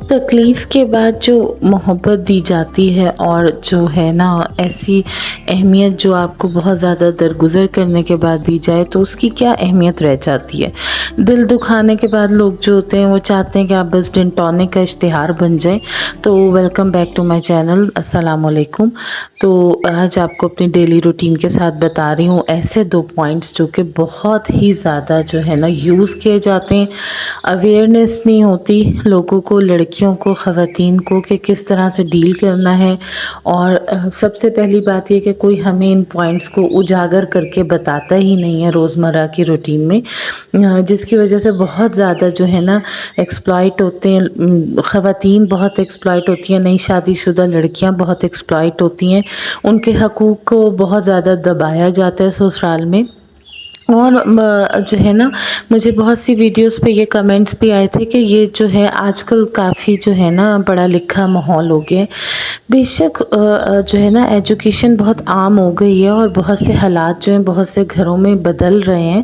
تکلیف کے بعد جو محبت دی جاتی ہے اور جو ہے نا ایسی اہمیت جو آپ کو بہت زیادہ درگزر کرنے کے بعد دی جائے تو اس کی کیا اہمیت رہ جاتی ہے۔ دل دکھانے کے بعد لوگ جو ہوتے ہیں وہ چاہتے ہیں کہ آپ بس ڈن ٹانک کا اشتہار بن جائیں۔ تو welcome back to my channel, السلام علیکم۔ تو آج آپ کو اپنی ڈیلی روٹین کے ساتھ بتا رہی ہوں ایسے 2 پوائنٹس جو کہ بہت ہی زیادہ جو ہے نا یوز کیے جاتے ہیں۔ اویئرنیس نہیں ہوتی لوگوں کو، لڑکیوں کو، خواتین کو کہ کس طرح سے ڈیل کرنا ہے، اور سب سے پہلی بات یہ کہ کوئی ہمیں ان پوائنٹس کو اجاگر کر کے بتاتا ہی نہیں ہے روزمرہ کی روٹین میں، جس کی وجہ سے بہت زیادہ جو ہے نا ایکسپلائٹ ہوتے ہیں، خواتین بہت ایکسپلائٹ ہوتی ہیں، نئی شادی شدہ لڑکیاں بہت ایکسپلائٹ ہوتی ہیں، ان کے حقوق کو بہت زیادہ دبایا جاتا ہے سسرال میں۔ اور جو ہے نا مجھے بہت سی ویڈیوز پہ یہ کمنٹس بھی آئے تھے کہ یہ جو ہے آج کل کافی جو ہے نا پڑھا لکھا ماحول ہو گیا ہے۔ بے شک جو ہے نا ایجوکیشن بہت عام ہو گئی ہے اور بہت سے حالات جو ہیں بہت سے گھروں میں بدل رہے ہیں،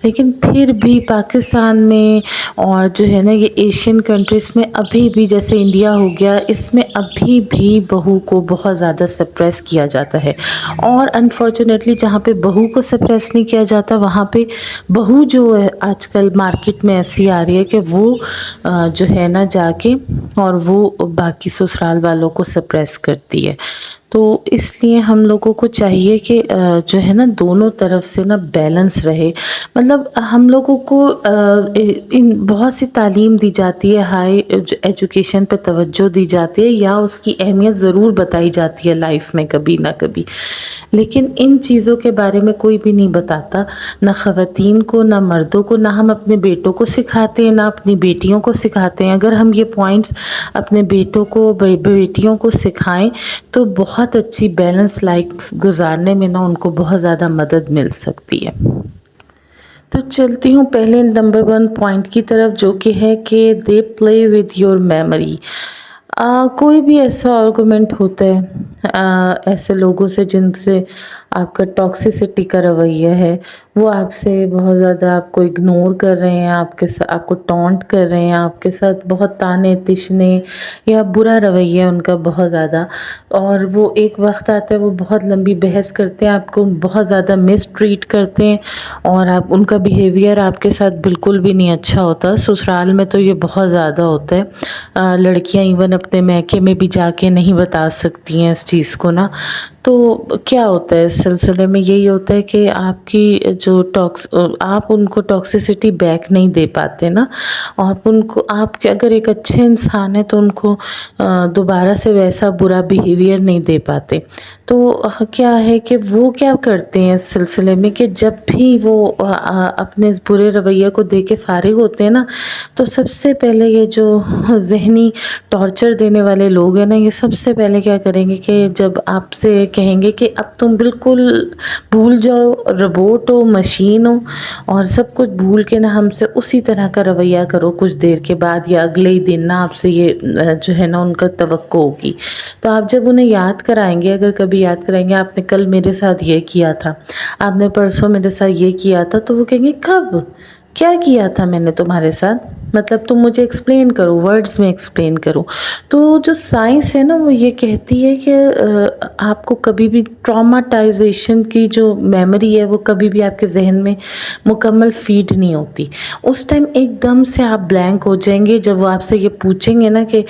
لیکن پھر بھی پاکستان میں اور جو ہے نا یہ ایشین کنٹریز میں ابھی بھی جیسے انڈیا ہو گیا، اس میں ابھی بھی بہو کو بہت زیادہ سپریس کیا جاتا ہے۔ اور انفارچونیٹلی جہاں پہ بہو کو سپریس نہیں کیا جاتا وہاں پہ بہو جو ہے آج کل مارکیٹ میں ایسی آ رہی ہے کہ وہ جو ہے نا جا کے اور وہ باقی سسرال والوں کو سپریس کرتی ہے۔ تو اس لیے ہم لوگوں کو چاہیے کہ جو ہے نا دونوں طرف سے نا بیلنس رہے، مطلب ہم لوگوں کو بہت سی تعلیم دی جاتی ہے، ہائی ایجوکیشن پہ توجہ دی جاتی ہے یا اس کی اہمیت ضرور بتائی جاتی ہے لائف میں کبھی نہ کبھی، لیکن ان چیزوں کے بارے میں کوئی بھی نہیں بتاتا، نہ خواتین کو نہ مردوں کو، نہ ہم اپنے بیٹوں کو سکھاتے ہیں نہ اپنی بیٹیوں کو سکھاتے ہیں۔ اگر ہم یہ پوائنٹس اپنے بیٹوں کو بیٹیوں کو سکھائیں تو بہت اچھی بیلنس لائف گزارنے میں نا ان کو بہت زیادہ مدد مل سکتی ہے۔ تو چلتی ہوں پہلے نمبر 1 پوائنٹ کی طرف، جو کہ ہے کہ دے پلے ود یور میموری۔ کوئی بھی ایسا آرگومنٹ ہوتا ہے ایسے لوگوں سے جن سے آپ کا ٹاکسیسٹی کا رویہ ہے، وہ آپ سے بہت زیادہ آپ کو اگنور کر رہے ہیں، آپ کو ٹونٹ کر رہے ہیں، آپ کے ساتھ بہت تانے تشنے یا برا رویہ ہے ان کا بہت زیادہ، اور وہ ایک وقت آتا ہے وہ بہت لمبی بحث کرتے ہیں، آپ کو بہت زیادہ مس ٹریٹ کرتے ہیں اور ان کا بیہیویئر آپ کے ساتھ بالکل بھی نہیں اچھا ہوتا۔ سسرال میں تو یہ بہت زیادہ ہوتا ہے، لڑکیاں ایون اپنے میکے میں بھی جا کے نہیں بتا سکتی ہیں اس چیز کو نا۔ تو کیا ہوتا ہے اس سلسلے میں، یہی ہوتا ہے کہ آپ کی جو آپ ان کو ٹاکسیسٹی بیک نہیں دے پاتے نا، آپ اگر ایک اچھے انسان ہیں تو ان کو دوبارہ سے ویسا برا بیہیویئر نہیں دے پاتے۔ تو کیا ہے کہ وہ کیا کرتے ہیں اس سلسلے میں کہ جب بھی وہ اپنے اس برے رویے کو دے کے فارغ ہوتے ہیں نا، تو سب سے پہلے یہ جو ذہنی ٹارچر دینے والے لوگ ہیں نا، یہ سب سے پہلے کیا کریں گے کہ جب آپ سے کہیں گے کہ اب تم بالکل بھول جاؤ، روبوٹ ہو، مشین ہو، اور سب کچھ بھول کے نا ہم سے اسی طرح کا رویہ کرو، کچھ دیر کے بعد یا اگلے ہی دن نا آپ سے یہ جو ہے نا ان کا توقع ہوگی۔ تو آپ جب انہیں یاد کرائیں گے، اگر کبھی یاد کرائیں گے آپ نے کل میرے ساتھ یہ کیا تھا، آپ نے پرسوں میرے ساتھ یہ کیا تھا، تو وہ کہیں گے کب کیا کیا تھا میں نے تمہارے ساتھ، مطلب تم مجھے ایکسپلین کرو، ورڈز میں ایکسپلین کرو۔ تو جو سائنس ہے نا وہ یہ کہتی ہے کہ آپ کو کبھی بھی ٹراماٹائزیشن کی جو میموری ہے وہ کبھی بھی آپ کے ذہن میں مکمل فیڈ نہیں ہوتی، اس ٹائم ایک دم سے آپ بلینک ہو جائیں گے جب وہ آپ سے یہ پوچھیں گے نا کہ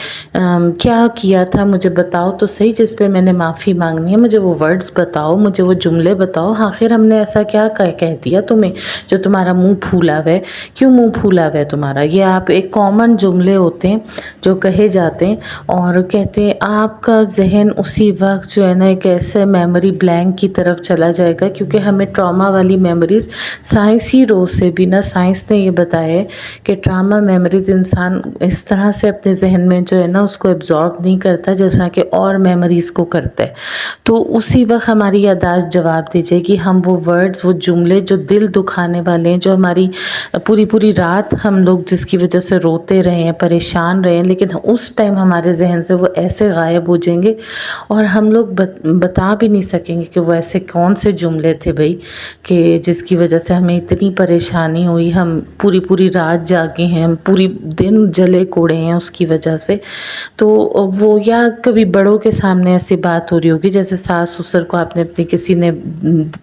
کیا کیا تھا مجھے بتاؤ تو صحیح، جس پہ میں نے معافی مانگنی ہے، مجھے وہ ورڈز بتاؤ، مجھے وہ جملے بتاؤ، آخر ہم نے ایسا کیا کہہ دیا تمہیں جو تمہارا منہ پھولا ہوا ہے، کیوں منہ پھولا ہوا ہے تمہارا۔ یہ آپ ایک کامن جملے ہوتے ہیں جو کہے جاتے ہیں، اور کہتے ہیں آپ کا ذہن اسی وقت جو ہے نا ایک ایسے میموری بلینک کی طرف چلا جائے گا، کیونکہ ہمیں ٹراما والی میموریز سائنسی رو سے بھی نا، سائنس نے یہ بتایا ہے کہ ٹراما میموریز انسان اس طرح سے اپنے ذہن میں جو ہے نا اس کو ایبزارب نہیں کرتا جیسا کہ اور میموریز کو کرتا ہے۔ تو اسی وقت ہماری یادداشت جواب دے جائے گی، ہم وہ ورڈز، وہ جملے جو دل دکھانے والے ہیں، جو ہماری پوری پوری رات ہم لوگ جس کی وجہ سے روتے رہے ہیں، پریشان رہے ہیں، لیکن اس ٹائم ہمارے ذہن سے وہ ایسے غائب ہو جائیں گے اور ہم لوگ بتا بھی نہیں سکیں گے کہ وہ ایسے کون سے جملے تھے بھائی کہ جس کی وجہ سے ہمیں اتنی پریشانی ہوئی، ہم پوری پوری رات جاگے ہیں، ہم پوری دن جلے کوڑے ہیں اس کی وجہ سے۔ تو وہ یا کبھی بڑوں کے سامنے ایسی بات ہو رہی ہوگی، جیسے ساس سسر کو آپ نے اپنی کسی نے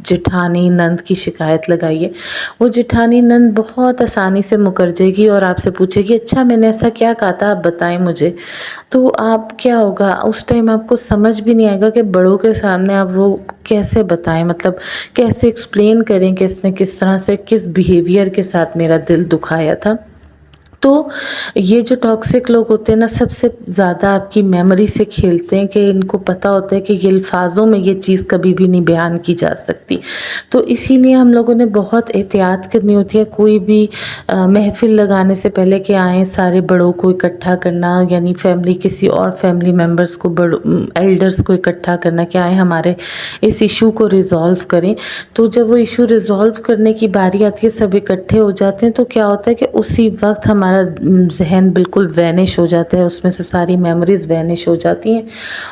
جٹھانی نند کی شکایت لگائی ہے، وہ جٹھانی نند بہت آسانی سے مکر جائے گی اور آپ سے پوچھے گی اچھا میں نے ایسا کیا کہا تھا، آپ بتائیں مجھے۔ تو آپ کیا ہوگا اس ٹائم، آپ کو سمجھ بھی نہیں آئے گا کہ بڑوں کے سامنے آپ وہ کیسے بتائیں، مطلب کیسے ایکسپلین کریں کہ اس نے کس طرح سے کس بیہیویئر کے ساتھ میرا دل دکھایا تھا۔ تو یہ جو ٹاکسک لوگ ہوتے ہیں نا، سب سے زیادہ آپ کی میموری سے کھیلتے ہیں کہ ان کو پتہ ہوتا ہے کہ یہ الفاظوں میں یہ چیز کبھی بھی نہیں بیان کی جا سکتی۔ تو اسی لیے ہم لوگوں نے بہت احتیاط کرنی ہوتی ہے، کوئی بھی محفل لگانے سے پہلے کہ آئیں سارے بڑوں کو اکٹھا کرنا، یعنی فیملی کسی اور فیملی ممبرس کو، ایلڈرس کو اکٹھا کرنا کہ آئیں ہمارے اس ایشو کو ریزالو کریں۔ تو جب وہ ایشو ریزالو کرنے کی باری آتی ہے، سب اکٹھے ہو جاتے ہیں، تو کیا ہوتا ہے کہ اسی وقت ہمارا ذہن بالکل وینش ہو جاتا ہے، اس میں سے ساری میموریز وینش ہو جاتی ہیں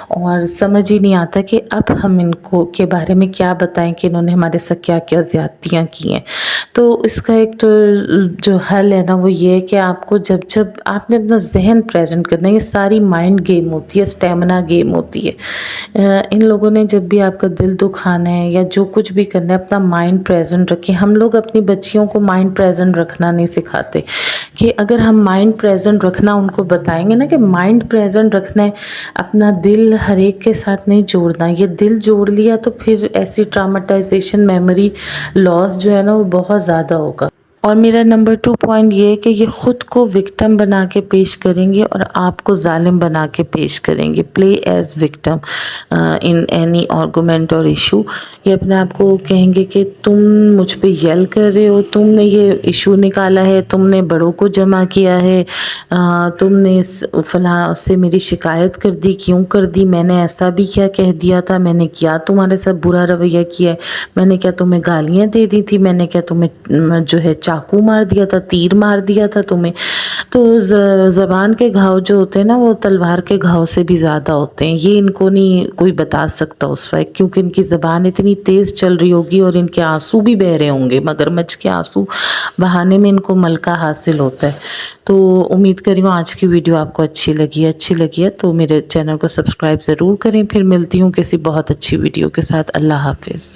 اور سمجھ ہی نہیں آتا کہ اب ہم ان کو کے بارے میں کیا بتائیں کہ انہوں نے ہمارے ساتھ کیا کیا زیادتیاں کی ہیں۔ تو اس کا ایک تو جو حل ہے نا وہ یہ ہے کہ آپ کو جب آپ نے اپنا ذہن پریزنٹ کرنا ہے، یہ ساری مائنڈ گیم ہوتی ہے، اسٹیمنا گیم ہوتی ہے۔ ان لوگوں نے جب بھی آپ کا دل دکھانا ہے یا جو کچھ بھی کرنا ہے، اپنا مائنڈ پریزنٹ رکھیں۔ ہم لوگ اپنی بچیوں کو مائنڈ پریزنٹ رکھنا نہیں سکھاتے کہ اگر ہم مائنڈ پریزنٹ رکھنا ان کو بتائیں گے نا کہ مائنڈ پریزنٹ رکھنا ہے، اپنا دل ہر ایک کے ساتھ نہیں جوڑنا، یہ دل جوڑ لیا تو پھر ایسی ٹراماٹائزیشن میموری لاس جو ہے نا وہ بہت زیادہ ہوگا۔ اور میرا نمبر 2 پوائنٹ یہ ہے کہ یہ خود کو وکٹم بنا کے پیش کریں گے اور آپ کو ظالم بنا کے پیش کریں گے۔ Play as victim in any argument اور ایشو۔ یہ اپنے آپ کو کہیں گے کہ تم مجھ پہ یل کر رہے ہو، تم نے یہ ایشو نکالا ہے، تم نے بڑوں کو جمع کیا ہے، تم نے فلاں سے میری شکایت کر دی، کیوں کر دی، میں نے ایسا بھی کیا کہہ دیا تھا، میں نے کیا تمہارے ساتھ برا رویہ کیا ہے، میں نے کیا تمہیں گالیاں دے دی تھی، میں نے کیا تمہیں جو ہے چاقو مار دیا تھا، تیر مار دیا تھا تمہیں۔ تو زبان کے گھاؤ جو ہوتے ہیں نا وہ تلوار کے گھاؤ سے بھی زیادہ ہوتے ہیں، یہ ان کو نہیں کوئی بتا سکتا اس وقت، کیونکہ ان کی زبان اتنی تیز چل رہی ہوگی اور ان کے آنسو بھی بہہ رہے ہوں گے، مگرمچھ کے آنسو بہانے میں ان کو ملکہ حاصل ہوتا ہے۔ تو امید کری ہوں آج کی ویڈیو آپ کو اچھی لگی ہے تو میرے چینل کو سبسکرائب ضرور کریں۔ پھر ملتی ہوں کسی بہت اچھی ویڈیو کے ساتھ۔ اللہ حافظ۔